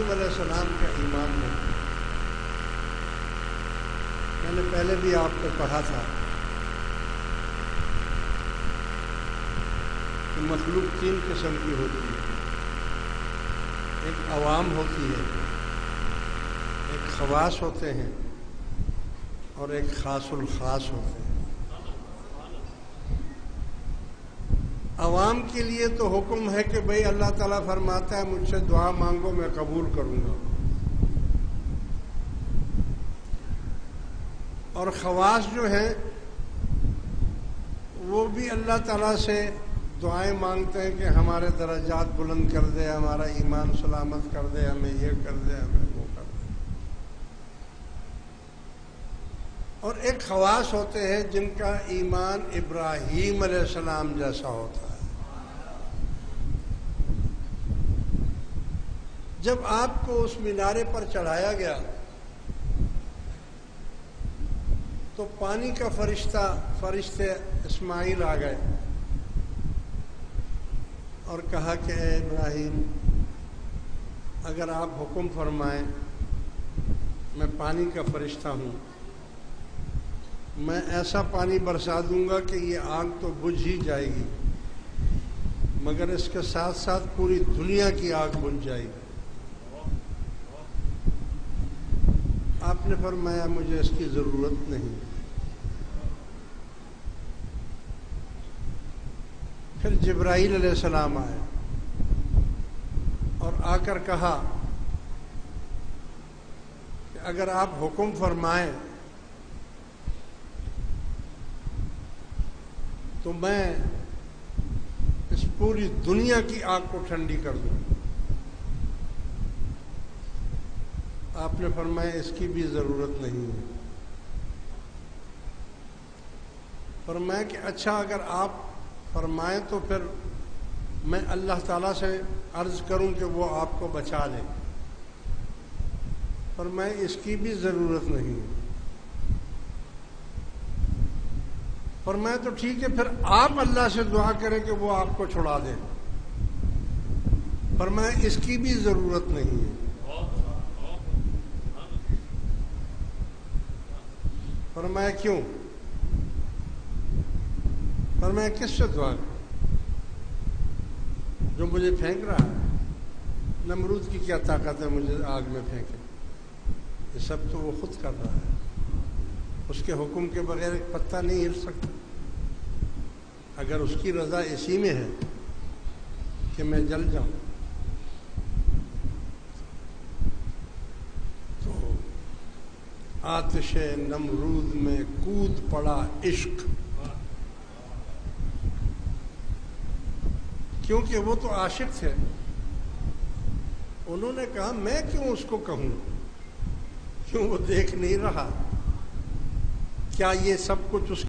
ابراہیم علیہ السلام کا ایمان ہے۔ میں نے پہلے بھی آپ کو کہا تھا کہ مخلوق تین قسم کی ہوتی ہے، ایک عوام ہوتی ہے، ایک خواص ہوتے ہیں، اور ایک خاص الخاص ہوتے ہیں۔ عوام کے لیے تو حکم ہے کہ بھئی اللہ تعالیٰ فرماتا ہے مجھ سے دعا مانگو میں قبول کروں گا، اور خواص جو ہیں وہ بھی اللہ تعالیٰ سے دعائیں مانگتے ہیں کہ ہمارے درجات بلند کر دے، ہمارا ایمان سلامت کر دے، ہمیں یہ کر دے، ہمیں وہ کر دے۔ اور ایک خواص ہوتے ہیں جن کا ایمان ابراہیم علیہ السلام جیسا ہوتا ہے۔ جب آپ کو اس مینارے پر چڑھایا گیا تو پانی کا فرشتے اسماعیل آ گئے اور کہا کہ اے ابراہیم اگر آپ حکم فرمائیں، میں پانی کا فرشتہ ہوں، میں ایسا پانی برسا دوں گا کہ یہ آگ تو بجھ ہی جائے گی، مگر اس کے ساتھ ساتھ پوری دنیا کی آگ بجھ جائے گی۔ آپ نے فرمایا مجھے اس کی ضرورت نہیں۔ پھر جبرائیل علیہ السلام آئے اور آ کر کہا کہ اگر آپ حکم فرمائیں تو میں اس پوری دنیا کی آگ کو ٹھنڈی کر دوں۔ آپ نے فرمایا اس کی بھی ضرورت نہیں ہے۔ فرمایا کہ اچھا اگر آپ فرمائیں تو پھر میں اللہ تعالیٰ سے عرض کروں کہ وہ آپ کو بچا لے۔ فرمایا اس کی بھی ضرورت نہیں ہے۔ فرمایا تو ٹھیک ہے پھر آپ اللہ سے دعا کریں کہ وہ آپ کو چھڑا دے۔ فرمایا اس کی بھی ضرورت نہیں ہے۔ فرمایا کیوں؟ فرمایا کس سے دعا کروں؟ جو مجھے پھینک رہا ہے، نمرود کی کیا طاقت ہے مجھے آگ میں پھینکے؟ یہ سب تو وہ خود کر رہا ہے، اس کے حکم کے بغیر ایک پتہ نہیں ہل سکتا۔ اگر اس کی رضا اسی میں ہے کہ میں جل جاؤں تو آتش نمرود میں کود پڑا عشق، کیونکہ وہ تو عاشق تھے۔ انہوں نے کہا میں کیوں اس کو کہوں، کیوں وہ دیکھ نہیں رہا؟ کیا یہ سب کچھ اس